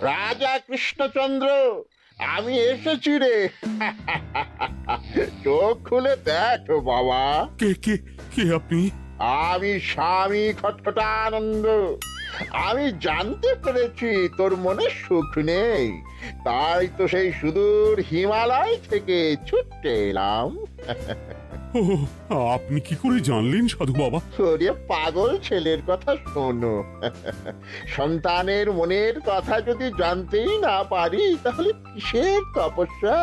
রাজা কৃষ্ণচন্দ্র, আমি এসেছি রে। চোখ খুলে দেখো বাবা। কে কে কে আপনি? আমি স্বামী খটখটানন্দ। আমি জানতে পেরেছি তোর মনে সুখ নেই, তাই তো সেই সুদূর হিমালয় থেকে ছুটে এলাম। ও, আপনি কি করে জানলেন সাধু বাবা? ওরে পাগল ছেলের কথা শোনো। সন্তানের মনের কথা যদি জানতেই না পারি, তাহলে কিসের তপস্যা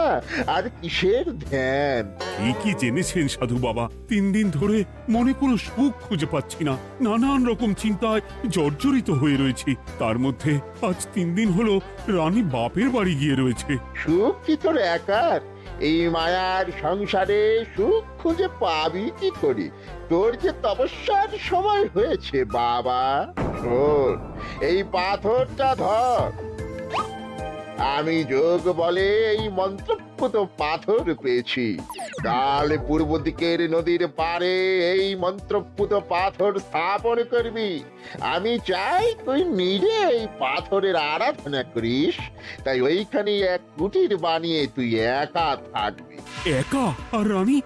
আর কিসের ধ্যান? কি জেনেছেন সাধু বাবা? 3 দিন ধরে মনে কোনো সুখ খুঁজে পাচ্ছি না, নানান রকম চিন্তায় জর্জরিত হয়ে রয়েছি। তার মধ্যে আজ 3 দিন হলো রানী বাপের বাড়ি গিয়ে রয়েছে। সুখ কি তোর একার? এই মায়ার সংসারে সুখ খুঁজে পাবি কি করে? তোর যে তপস্যার সময় হয়েছে বাবা। শোন, এই পাথরটা ধর। আমি যোগ বলে এই মন্ত্রপুত পাথর পেয়েছি। কাল পূর্ব দিকের নদীর পাড়ে এই মন্ত্রপুত পাথর স্থাপন করবি। আমি চাই তুই নিজে এই পাথরের আরাধনা করিস। তাই ওইখানে এক কুটির বানিয়ে তুই একা থাকবি। একা? আর রানী?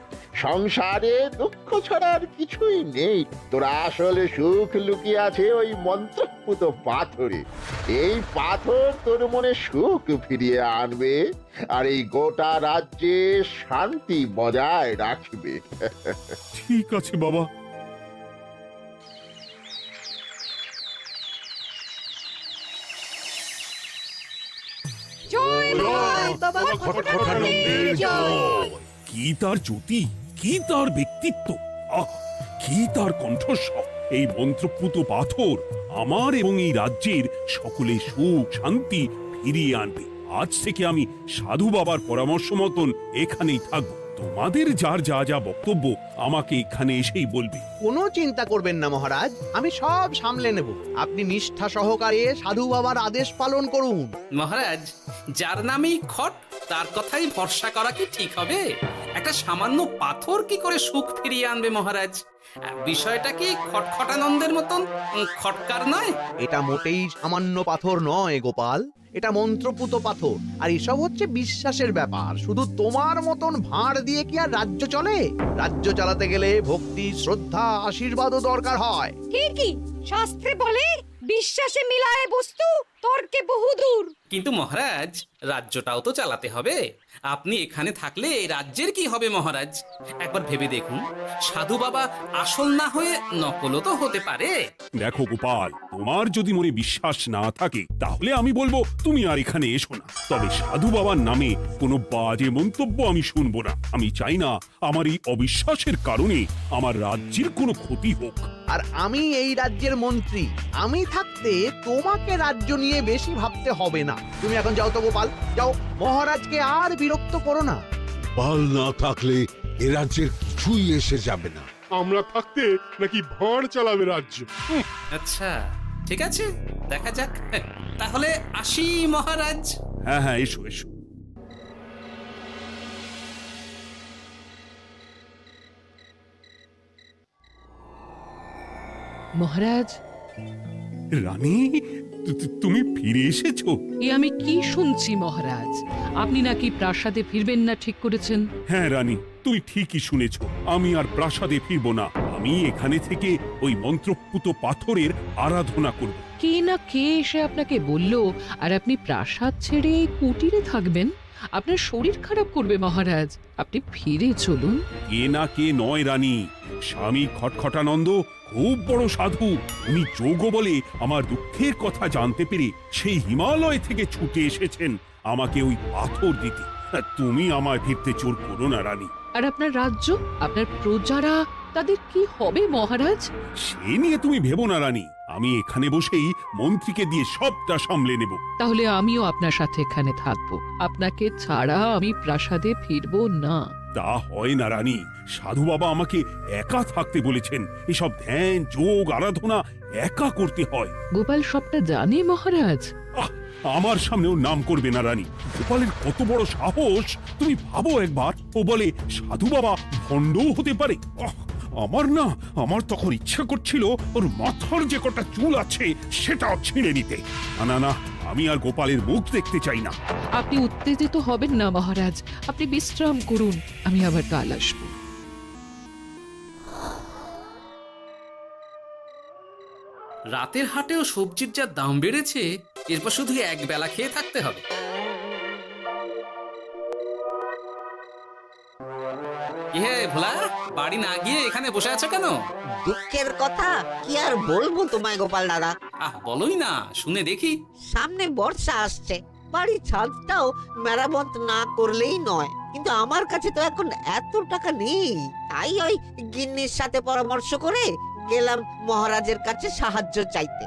সংসারে দুঃখ ছাড়ার কিছুই নেই। তোর আসলে সুখ লুকিয়ে আছে ওই মন্ত্রপুত পাথরে। এই পাথর তোর মনে সুখ ফিরিয়ে আনবে আর এই গোটা রাজ্যে শান্তি বজায় রাখবে। ঠিক আছে বাবা। জয় বাবা খটখটানন্দের জয়। কি তার জ্যোতি, কি তার ব্যক্তিত্ব, আহ, কি তার কণ্ঠস্বর! এই মন্ত্রপুত পাথর আমার এবং এই রাজ্যের সকলে সুখ শান্তি ফিরিয়ে আনবে। আজ থেকে আমি সাধু বাবার পরামর্শ মতন এখানেই থাকবো। তোমাদের যার যা যা বক্তব্য আমাকে এখানে এসেই বলবে। কোনো চিন্তা করবেন না মহারাজ, আমি সব সামলে নেব। আপনি নিষ্ঠা সহকারে সাধু বাবার আদেশ পালন করুন। মহারাজ, যার নামেই খট তার কথাই ভরসা করা কি ঠিক হবে? একটা সামান্য পাথর কি করে সুখ ফিরিয়ে আনবে মহারাজ? বিষয়টা কি খটখটানন্দের মতন খটকার নয়? এটা মোটেই সামান্য পাথর নয় গোপাল, এটা মন্ত্রপুত পাথর। আর এসব হচ্ছে বিশ্বাসের ব্যাপার। শুধু তোমার মতন ভাঁড় দিয়ে কি আর রাজ্য চলে? রাজ্য চালাতে গেলে ভক্তি, শ্রদ্ধা, আশীর্বাদও দরকার হয়। ঠিকই, শাস্ত্রে বলে বিশ্বাসে মিলায় বস্তু, তর্কে বহুদূর। কিন্তু মহারাজ, রাজ্যটাও তো চালাতে হবে। আপনি এখানে থাকলে এই রাজ্যের কি হবে মহারাজ? একবার ভেবে দেখুন, সাধু বাবা আসল না হয়ে নকলও তো হতে পারে। দেখো গোপাল, তোমার যদি মনে বিশ্বাস না থাকে তাহলে আমি বলবো তুমি আর এখানে এসো না। তবে সাধু বাবার নামে কোনো বাজে মন্তব্য আমি শুনবো না। আমি চাই না আমার এই অবিশ্বাসের কারণে আমার রাজ্যের কোনো ক্ষতি হোক। আর আমি এই রাজ্যের মন্ত্রী, আমি থাকতে তোমাকে রাজ্য নিয়ে বেশি ভাবতে হবে না। তুমি এখন যাও তো গোপাল, যাও। মহারাজকে আর বিরক্ত করো না। পাল না থাকলে এ রাজ্যের কিছুই এসে যাবে না। আমরা থাকতে নাকি ভাঁড় চালাবে রাজ্য? আচ্ছা, ঠিক আছে, দেখা যাক। তাহলে আসি মহারাজ। হ্যাঁ হ্যাঁ, এসো এসো। মহারাজ, রানী, তুমি ফিরে এসেছো? এ আমি কি শুনছি মহারাজ? আপনি নাকি প্রাসাদে ফিরবেন না ঠিক করেছেন? হ্যাঁ রানী, তুমি ঠিকই শুনেছ। আমি আর প্রাসাদে ফিরবো না। আমি এখানে থেকে ওই মন্ত্রপুত পাথরের আরাধনা করব। কে না কে এসে আপনাকে বলল আর আপনি প্রাসাদ ছেড়ে এই কুটিরে থাকবেন? আপনার শরীর খারাপ করবে মহারাজ, আপনি ফিরে চলুন। কে না কে নয় রানী, স্বামী খটখটানন্দ খুব বড় সাধু। উনি যোগ বলে আমার দুঃখের কথা জানতে পেরে সেই হিমালয় থেকে ছুটে এসেছেন আমাকে ওই পাথর দিতে। তুমি আমায় ফিরতে জোর করো না রানী। আর আপনার রাজ্য, আপনার প্রজারা, তাদের কি হবে মহারাজ? সে নিয়ে তুমি ভেবো না রানী, আমি এখানে বসেই মন্ত্রীকে দিয়ে সবটা সামলে নেব। তাহলে আমিও আপনার সাথে এখানে থাকবো। আপনাকে ছাড়া আমি প্রাসাদে ফিরবো না। তা হয় না রানী, সাধু বাবা আমাকে একা থাকতে বলেছেন। এসব ধ্যান যোগ আরাধনা একা করতে হয়। গোপাল সবটা জানে মহারাজ। আহ, আমার সামনেও নাম করবে না রানী। গোপালের কত বড় সাহস তুমি ভাবো একবার। ও বলে সাধু বাবা ভণ্ডও হতে পারে। আমার তখন ইচ্ছা করছিল ওর মাথার যে কটা চুল আছে সেটাও ছিঁড়ে নিতে। না না না, আমি আর গোপালের মুখ দেখতে চাই না। আপনি উত্তেজিত হবেন না মহারাজ, আপনি বিশ্রাম করুন, আমি আবার কাল আসবো। রাতের হাটেও সবজির যা দাম বেড়েছে, এরপর শুধু এক বেলা খেয়ে থাকতে হবে। হে ভোলা, বাড়ি না গিয়ে এখানে বসে আছো কেন? দুঃখের কথা কি আর বলবো তোমায় গোপাল দাদা। বলোই না, শুনে দেখি। সামনে বর্ষা আসছে, বাড়ির ছাদটাও মেরামত না করলেই নয়। কিন্তু আমার কাছে তো এখন এত টাকা নেই, তাই ওই গিন্নির সাথে পরামর্শ করে গেলাম মহারাজের কাছে সাহায্য চাইতে।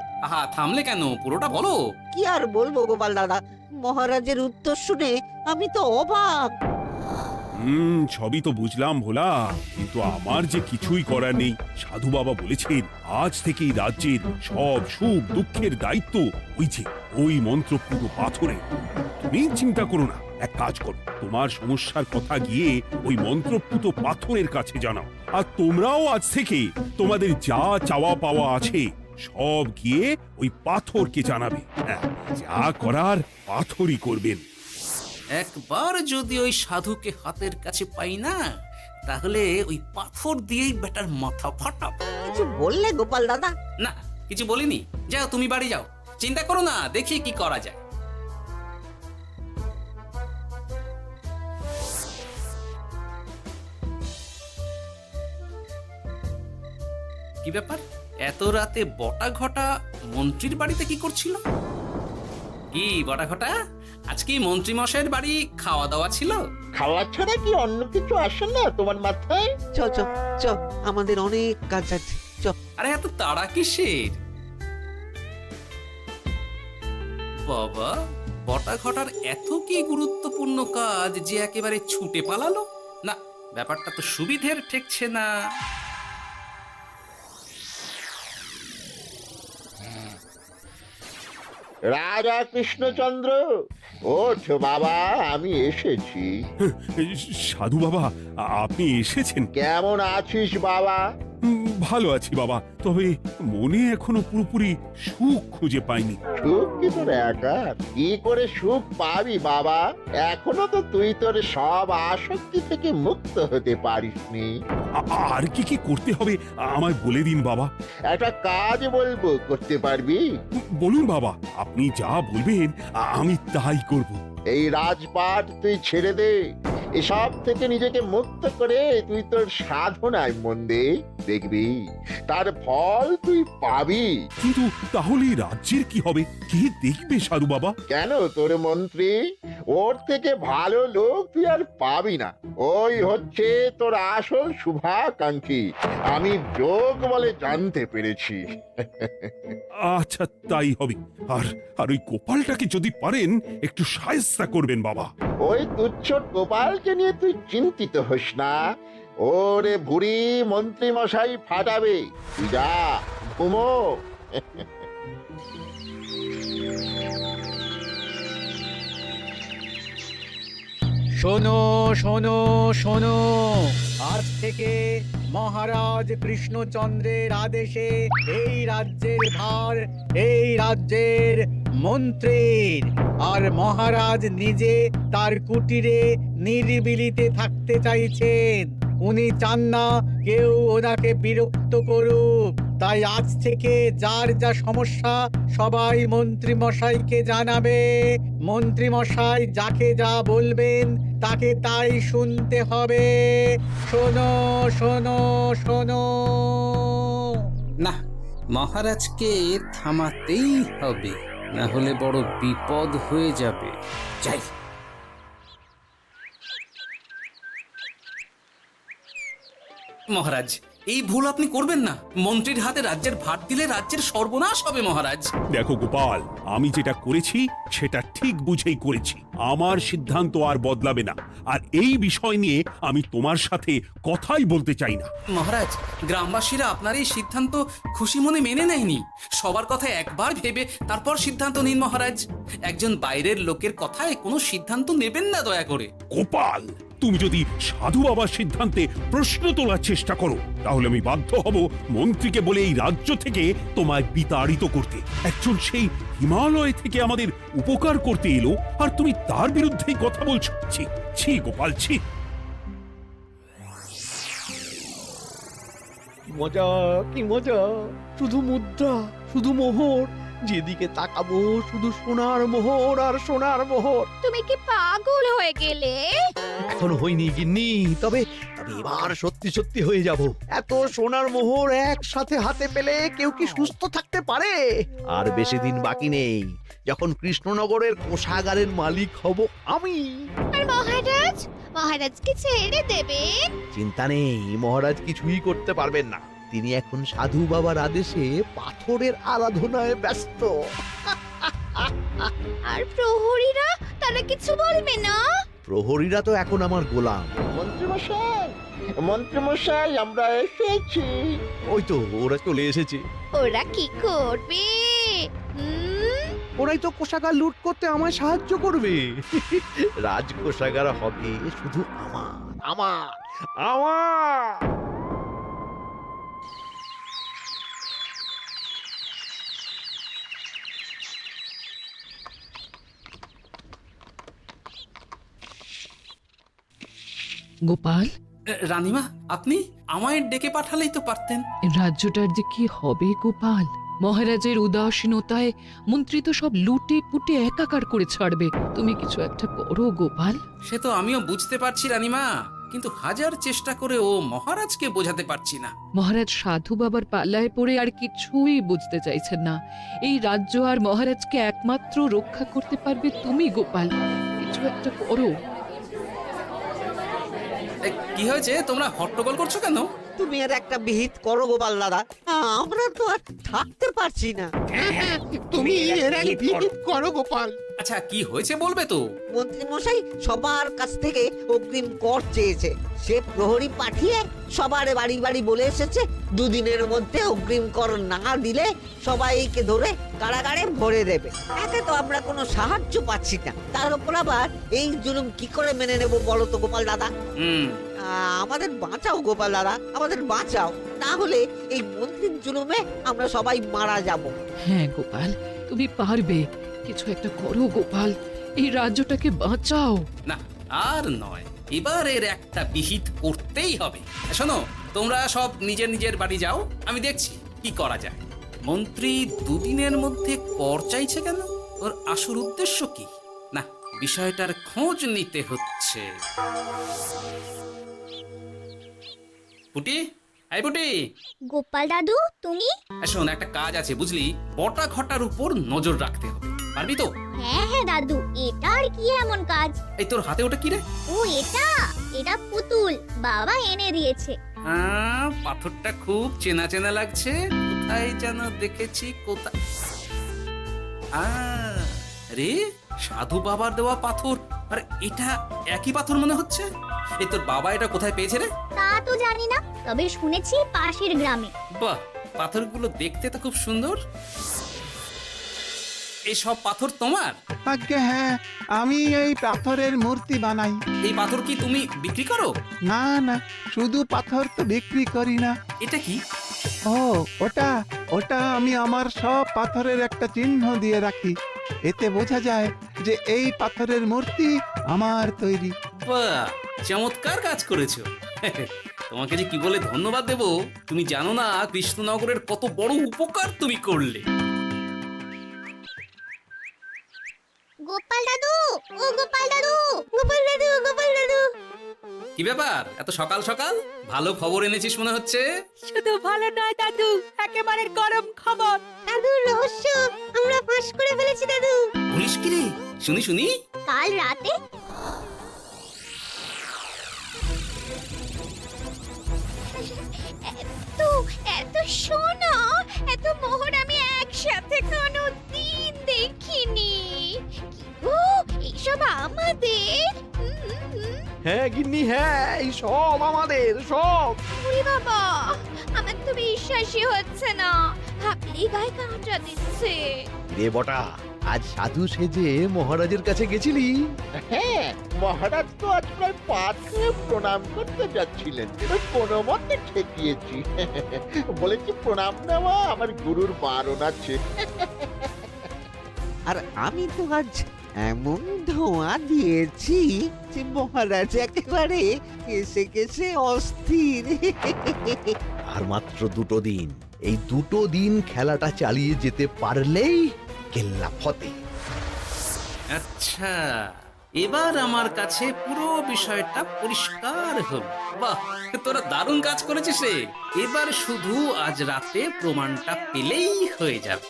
থামলে কেন, পুরোটা বলো। কি আর বলবো গোপাল দাদা, মহারাজের উত্তর শুনে আমি তো অবাক। সবই তো বুঝলাম ভোলা, কিন্তু আমার যে কিছুই করার নেই। সাধু বাবা বলেছেন আজ থেকেই রাজ্যের সব সুখ দুঃখের দায়িত্ব ওই মন্ত্রপুত পাথরে। তুমি চিন্তা করো না, এক কাজ করো, তোমার সমস্যার কথা গিয়ে ওই মন্ত্রপুত পাথরের কাছে জানাও। আর তোমরাও আজ থেকে তোমাদের যা চাওয়া পাওয়া আছে সব গিয়ে ওই পাথরকে জানাবে। হ্যাঁ, যা করার পাথরই করবেন। একবার যদি ওই সাধুকে হাতের কাছে পাই না, তাহলে ওই পাথর দিয়েই বেটার মাথা ফাটাবো। কিছু বললে গোপাল দাদা? না, কিছু বলিনি। যাও, তুমি বাড়ি যাও, চিন্তা করো না, দেখি কি করা যায়। কি ব্যাপার, এত রাতে বটা ঘটা মন্ত্রীর বাড়িতে কি করছিল? কি বটা ঘটা, আজকে মন্ত্রী মশাইয়ের বাড়ি খাওয়া দাওয়া ছিল? খাওয়া ছাড়া কি অন্য কিছু আসে না তোমার মাথায়? চ চ চ, আমাদের অনেক কাজ আছে, চ। আরে এত তাড়া কিসের? বাবা, বটা ঘটার এত কি গুরুত্বপূর্ণ কাজ যে একেবারে ছুটে পালালো? না, ব্যাপারটা তো সুবিধের ঠেকছে না। রাজা কৃষ্ণচন্দ্র, ওঠ বাবা, আমি এসেছি। সাধু বাবা, আপনি এসেছেন? কেমন আছিস বাবা? ভালো আছি বাবা, তবে মনে এখনো পুরোপুরি সুখ খুঁজে পাইনি। সুখ কি তোর একার? কি করে সুখ পাবি বাবা? এখনো তো তুই তোর সব আসক্তি থেকে মুক্ত হতে পারিসনি। আর কি কি করতে হবে আমায় বলে দিন বাবা। একটা কাজ বলবো, করতে পারবি? বলুন বাবা, আপনি যা বলবেন আমি তাই করব। এই রাজপাট তুই ছেড়ে দে, এসব থেকে নিজেকে মুক্ত করে তুই তোর সাধনায় মন দে, দেখবি তার ফল তুই পাবি। কিন্তু তাহলে রাজ্যের কি হবে? কে দেখবে সাধু বাবা? কেন, তোর মন্ত্রী? ওর থেকে ভালো লোক তুই আর পাবি না। ওই হচ্ছে তোর আসল শুভাকাঙ্ক্ষী, আমি যোগ বলে জানতে পেরেছি। আচ্ছা, তাই হবে। আর আর ওই গোপালটাকে যদি পারেন একটু সাহায্য করবেন বাবা। ওই তুচ্ছ গোপালকে নিয়ে তুই চিন্তিত হোস না, ওরে বুড়ি মন্ত্রী মশাই ফাটাবে। তুই যা, ঘুমো। শোনো শোনো শোনো, আজ থেকে মহারাজ কৃষ্ণচন্দ্রের আদেশে এই রাজ্যের ভার এই রাজ্যের মন্ত্রীর। আর মহারাজ নিজে তার কুটিরে নিরিবিলিতে থাকতে চাইছেন। উনি চান না কেউ ওনাকে বিরক্ত করুক। তাই আজ থেকে যার যা সমস্যা সবাই মন্ত্রী মশাইকে জানাবে। মন্ত্রী মশাই যাকে যা বলবেন তাকে তাই শুনতে হবে। শোনো শোনো শোনো। না, মহারাজকে থামাতেই হবে, না হলে বড় বিপদ হয়ে যাবে। যাই। মহারাজ, এই ভুল আপনি করবেন না। মন্ত্রীর হাতে রাজ্যের ভার দিলে রাজ্যের সর্বনাশ হবে মহারাজ। দেখো গোপাল, আমি যেটা করেছি সেটা ঠিক বুঝেই করেছি। আমার সিদ্ধান্ত আর বদলাবে না। আর এই বিষয় নিয়ে আমি তোমার সাথে কথাই বলতে চাই না। মহারাজ, গ্রামবাসীরা আপনার এই সিদ্ধান্ত খুশি মনে মেনে নেয়নি। সবার কথা একবার ভেবে তারপর সিদ্ধান্ত নিন মহারাজ। একজন বাইরের লোকের কথায় কোনো সিদ্ধান্ত নেবেন না দয়া করে। গোপাল, তুমি যদি সাধু বাবার সিদ্ধান্তে প্রশ্ন তোলার চেষ্টা করো তাহলে আমি বাধ্য হব মন্ত্রীকে বলে এই রাজ্য থেকে তোমায় বিতাড়িত করতে। একজন সেই হিমালয় থেকে আমাদের উপকার করতে এলো আর তুমি তার বিরুদ্ধেই কথা বলছো। ছি ছি গোপাল, ছি। মজা, কি মজা! শুধু মুদ্রা, শুধু মোহর, যেদিকে তাকাবো শুধু সোনার মোহর আর সোনার মোহর। তুমি কি পাগল হয়ে গেলে? এখনো হয়নি গিন্নি, তবে এবার সত্যি সত্যি হয়ে যাব। এত সোনার মোহর একসাথে হাতে পেলে কেউ কি সুস্থ থাকতে পারে? আর বেশি দিন বাকি নেই যখন কৃষ্ণনগরের কোষাগারের মালিক হব আমি। আর মহারাজকে ছেড়ে দেবেন? চিন্তা নেই, মহারাজ কিছুই করতে পারবেন না। তিনি এখন সাধু বাবার আদেশে পাথরের আরাধনায় ব্যস্ত। আর প্রহরীরা, তারা কিছু বলবে না? প্রহরীরা তো এখন আমার গোলাম। মন্ত্রীমশাই, আমরা এসেছি। ওই তো ওরা চলে এসেছে। ওরা কি করবে? ওরাই তো কোষাগার লুট করতে আমায় সাহায্য করবে। রাজ কোষাগার হবে শুধু আমার, আমার, আমার। গোপাল, রানীমা, আপনি আমায় ডেকে পাঠালেই তো পারতেন। রাজ্যটার যে কি হবে গোপাল? মহারাজের উদাসীনতায় মন্ত্রী তো সব লুটে পুটে একাকার করে ছাড়বে। তুমি কিছু একটা করো গোপাল। সে তো আমিও বুঝতে পারছি রানীমা, কিন্তু হাজার চেষ্টা করে ও মহারাজকে বোঝাতে পারছি না। মহারাজ সাধু বাবার পাল্লায় পড়ে আর কিছুই বুঝতে চাইছেন না। এই রাজ্য আর মহারাজকে একমাত্র রক্ষা করতে পারবে তুমি গোপাল। কিছু একটা করো। কি হয়েছে, তোমরা হট্টগোল করছো কেন? তুমি আর একটা বিহিত করো গোপাল দাদা, আমরা তো আর থাকতে পারছি না। তুমি এর এক বিহিত করো গোপাল। আচ্ছা, কি হয়েছে বলবে তো? মন্ত্রী মশাই সবার কাছ থেকে অগ্রিম কর চেয়েছে। সে প্রহরী পাঠিয়ে সবার বাড়ি বাড়ি বলে এসেছে দুদিনের মধ্যে অগ্রিম কর না দিলে সবাইকে ধরে কারাগারে ভরে দেবে। একে তো আমরা কোনো সাহায্য পাচ্ছি না, তার উপর আবার এই জুলুম কি করে মেনে নেব বলো তো গোপাল দাদা? আমাদের বাঁচাও গোপাল দাদা, আমাদের বাঁচাও, না হলে এই মন্ত্রীর জুলুমে আমরা সবাই মারা যাব। হ্যাঁ গোপাল, তুমি পারবে। কিছু একটা করো গোপাল, এই রাজ্যটাকে বাঁচাও। না, আর নয়, এবার এর একটা বিহিত করতেই হবে। শোনো, তোমরা সব নিজের নিজের বাড়ি যাও, আমি দেখছি কি করা যায়। মন্ত্রী দুদিনের মধ্যে কর চাইছে কেন? ওর আসল উদ্দেশ্য কি? না, বিষয়টার খোঁজ নিতে হচ্ছে। পুটি, এই পুটি। গোপাল দাদু, তুমি? শোন, একটা কাজ আছে বুঝলি, বটা ঘটার উপর নজর রাখতে হবে। পারবি তো? হ্যাঁ হ্যাঁ দাদু, এটা আর কি এমন কাজ? এই তোর হাতে ওটা কি রে? ও এটা পুতুল, বাবা এনে দিয়েছে। পাথরটা খুব চেনা চেনা লাগছে, কোথায় যেন দেখেছি। কোথায়? রে, সাধু বাবার দেওয়া পাথর। আর এটা একই পাথর মনে হচ্ছে। এই তোর বাবা এটা কোথায় পেয়েছে রে? তা তো জানি না, তবে শুনেছি পাশের গ্রামে। বাহ, পাথরগুলো দেখতে তো খুব সুন্দর। এই সব পাথর তোমার? আজ্ঞে হ্যাঁ, আমি এই পাথরের মূর্তি বানাই। এই পাথর কি তুমি বিক্রি করো? না না, শুধু পাথর তো বিক্রি করি না। এটা কি? ও, ওটা আমি আমার সব পাথরের একটা চিহ্ন দিয়ে রাখি। এতে বোঝা যায় যে এই পাথরের মূর্তি আমার তৈরি। বাহ, চমৎকার কাজ করেছো। তোমাকে যে কি বলে ধন্যবাদ দেব তুমি জানো না। কৃষ্ণনগরের কত বড় উপকার তুমি করলে। গোপাল দাদু, ও গোপাল দাদু, গোপাল দাদু, গোপাল দাদু। কি ব্যাপার, এত সকাল সকাল? ভালো খবর এনেছিস মনে হচ্ছে। শুধু ভালো নয় দাদু, একেবারে গরম খবর। দাদু, রহস্য আমরা ফাঁস করে ফেলেছি দাদু। বলিস কি রে? শুনি শুনি। কাল রাতে এত সোনা, এত মোহর আমি একসাথে কোনোদিন দেখিনি। ও, এইসব আমাদের? হ্যাঁ গিন্নি, হ্যাঁ, এই সব আমাদের, সব। ওরে বাবা, আমার তো বিশ্বাসই হচ্ছে না, ভাবলেই গায়ে কাঁটা দিচ্ছে। রে বটা, আজ সাধু সেজে মহারাজের কাছে গেছিলি? হ্যাঁ, মহারাজ তো আজ প্রায় 5 প্রণাম করতে যাচ্ছিলেন, কোনো মতে ঠেকিয়েছি। বলেছি প্রণাম নেওয়া আমার গুরুর বারণ আছে। আর আমি তো আজ এমন ধোঁয়া দিয়েছি যে মহারাজ একেবারে কেসে কেসে অস্থির। আর মাত্র 2 দিন, এই 2 দিন খেলাটা চালিয়ে যেতে পারলেই কেল্লা ফতে। আচ্ছা, এবার আমার কাছে পুরো বিষয়টা পরিষ্কার হলো। বাহ, তোরা দারুণ কাজ করেছিস রে। এবার শুধু আজ রাতে প্রমাণটা পেলেই হয়ে যাবে।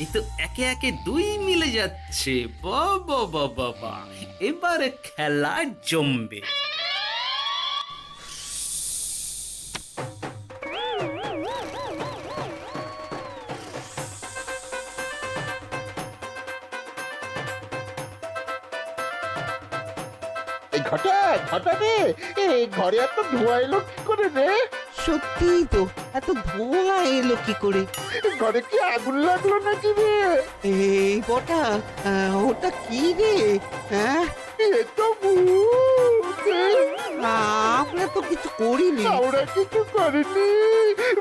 এই তো একে একে 2 মিলে যাচ্ছে। বাবা বাবা বাবা, এবার খেলা জমবে। এই ঘটা ঘটা রে, এই ঘরে এত ধোঁয়া এলো কি করে রে? সত্যিই তো, এত ধোঁয়া এলো কি করে? ঘরে কি আগুন লাগলো নাকি রে? এই বটা, ওটা কি রে? হ্যাঁ, এ তো ভূত। আমরা তো কিছু করিনি। আমরা কিছু করিনি,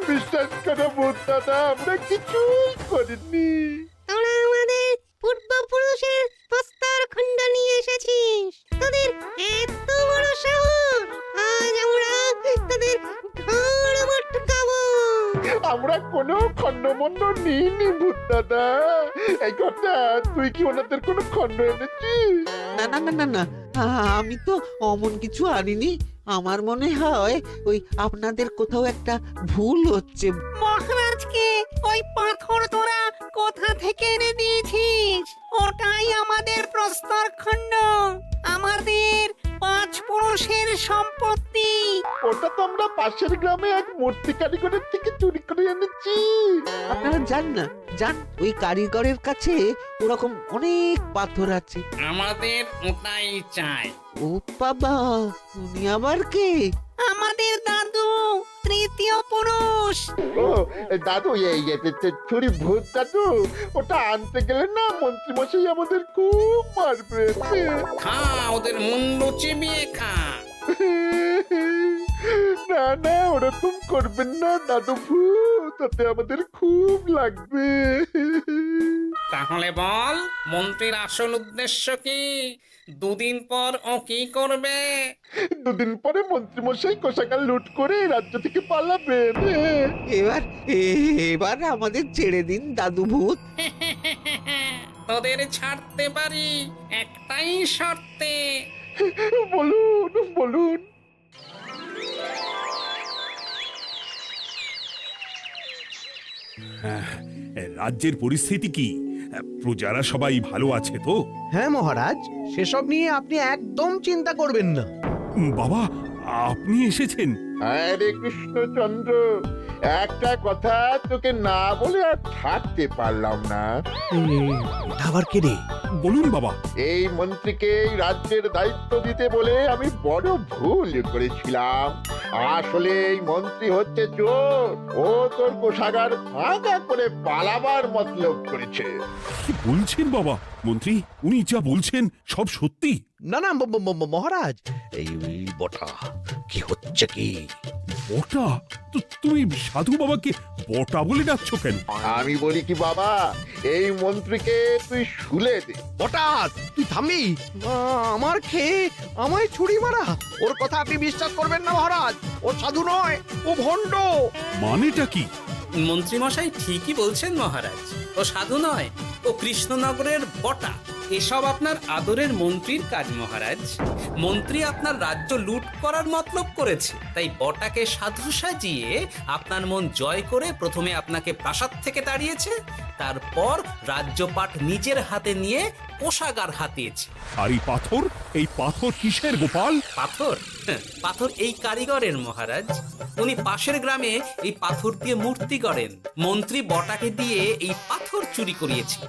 বিশ্বাস করো ভূত দাদা, আমরা কিছুই করিনি। তোরা আমাদের পূর্বপুরুষের প্রস্তর খণ্ড নিয়ে এসেছিস। তোদের এত বড় সাহস, আজ আমরা তোদের ঘাড় মটকাবো। আমরা কোনো খণ্ডমণ্ড নিইনি ভূত দাদা। এই কথা, তুই কি ওনাদের কোনো খণ্ড এনেছিস? না না না না না, আমি তো অমন কিছু আনিনি। আমার মনে হয় ওই আপনাদের কোথাও একটা ভুল হচ্ছে। মহারাজকে ওই পাথর তোরা কোথা থেকে এনে দিয়েছিস? ওটাই আমাদের প্রস্তর খণ্ড, আমাদের 5 পুরুষের সম্পত্তি। ওটা তো আমরা পাশের গ্রামে এক মূর্তি কারিগরের থেকে চুরি করে এনেছি। আপনারা যান না, যান, ওই কারিগরের কাছে ওরকম অনেক পাথর আছে। আমাদের ওটাই চাই। ও বাবা, উনি আবার কে? আমাদের দাদু, তৃতীয় পুরুষ। ও দাদু, এই চুরি ভূত দাদু, ওটা আনতে গেলে না মন্ত্রী মশাই আমাদের খুব মারবে। খা, ওদের মুন্ডু চিবিয়ে খা। না না, ওরকম করবেন না দাদু ভূত, তাতে আমাদের খুব লাগবে। তাহলে বল, মন্ত্রীর আসল উদ্দেশ্য কি? 2 দিন পর ও কি করবে? 2 দিন পরে মন্ত্রী মশাই কোষাগার লুট করে রাজ্য থেকে পালাবেন। এবার এবার আমাদের ছেড়ে দিন দাদু ভূত। তোদের ছাড়তে পারি একটাই শর্তে। বলুন বলুন। রাজ্যের পরিস্থিতি কি? প্রজারা সবাই ভালো আছে তো? হ্যাঁ মহারাজ, সেসব নিয়ে আপনি একদম চিন্তা করবেন না। বাবা, আপনি এসেছেন? আরে কৃষ্ণচন্দ্র, একটা কথা তোকে না বলে আর থাকতে পারলাম না। এটা আবার কে রে? বলুন বাবা। এই মন্ত্রীকে এই রাজ্যের দায়িত্ব দিতে বলে আমি বড় ভুল করেছিলাম। আসলে এই মন্ত্রী হচ্ছে চোর, ও তোর কোষাগার ফাঁকা করে পালাবার মতলব করেছে। কি বলছেন বাবা? মন্ত্রী, উনি যা বলছেন সব সত্যি? না না মহারাজ, এই বটা কি হচ্ছে কি? বটা? তুমি সাধু বাবাকে বটা বলে ডাকছো কেন? আমি বলি কি বাবা, এই মন্ত্রীকে তুই শুলে দে। বটা, তুই থামবি? আমার খেয়ে আমায় ছুরি মারা? ওর কথা আপনি বিশ্বাস করবেন না মহারাজ, ও সাধু নয়, ও ভণ্ড। মানেটা কি? মন্ত্রী মশাই ঠিকই বলছেন মহারাজ। ও সাধু নয়, ও কৃষ্ণনগরের বটা। এসব আপনার আদরের মন্ত্রীর কাজ মহারাজ। মন্ত্রী আপনার রাজ্য লুট করার মতলব করেছে, তাই বটাকে সাধু সাজিয়ে আপনার মন জয় করে প্রথমে আপনাকে প্রাসাদ থেকে তাড়িয়েছে, তারপর রাজ্যপাট নিজের হাতে নিয়ে কোষাগার হাতিয়েছে। আর এই পাথর কিসের গোপাল? পাথর? পাথর এই কারিগরের মহারাজ। উনি পাশের গ্রামে এই পাথর দিয়ে মূর্তি গড়েন। মন্ত্রী বটাকে দিয়ে এই পাথর চুরি করিয়েছে।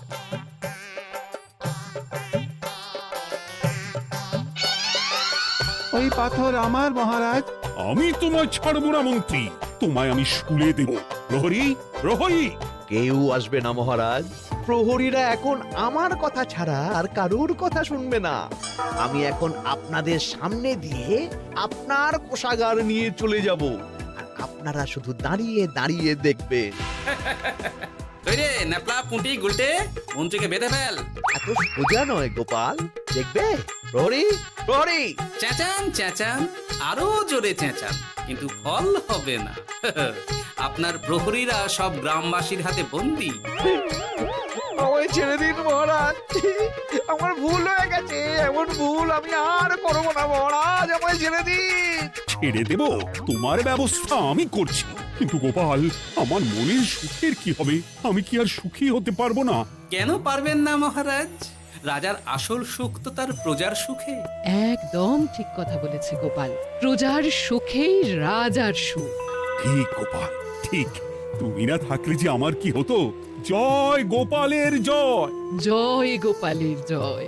ওই পাথর আমার মহারাজ। আমি তোমায় ছাড়বো না মন্ত্রী, তোমায় আমি শুলে দেব। প্রহরী, প্রহরী! কেউ আসবে না মহারাজ। প্রহরীরা এখন আমার কথা ছাড়া আর কারুর কথা শুনবে না। আমি এখন আপনাদের সামনে দিয়ে আপনার কোষাগার নিয়ে চলে যাব, আর আপনারা শুধু দাঁড়িয়ে দাঁড়িয়ে দেখবেন। রে ন্যাপলা পুঁটি গুলটে, মন্ত্রীকে বেঁধে ফেল। এত সোজা নয় গোপাল, দেখবে? প্রহরী, প্রহরী! চেঁচান চেঁচান, আরো জোরে চেঁচান, কিন্তু ফল হবে না। আপনার প্রহরীরা সব গ্রামবাসীর হাতে বন্দী। আমায় ছেড়ে দিন মহারাজ, আমার ভুল হয়ে গেছে। এমন ভুল আমি আর করবো না মহারাজ, আমায় ছেড়ে দিন। ছেড়ে দেব? তোমার ব্যবস্থা আমি করছি। কিন্তু গোপাল, আমার মনের সুখের কি হবে? আমি কি আর সুখী হতে পারবো না? কেন পারবেন না মহারাজ? রাজার আসল সুখ তো তার প্রজার সুখে। একদম ঠিক কথা বলেছে গোপাল। প্রজার সুখেই রাজার সুখ। ঠিক গোপাল, ঠিক। তুমি না থাকলে যে আমার কি হতো? জয় গোপালের জয়! জয় গোপালের জয়।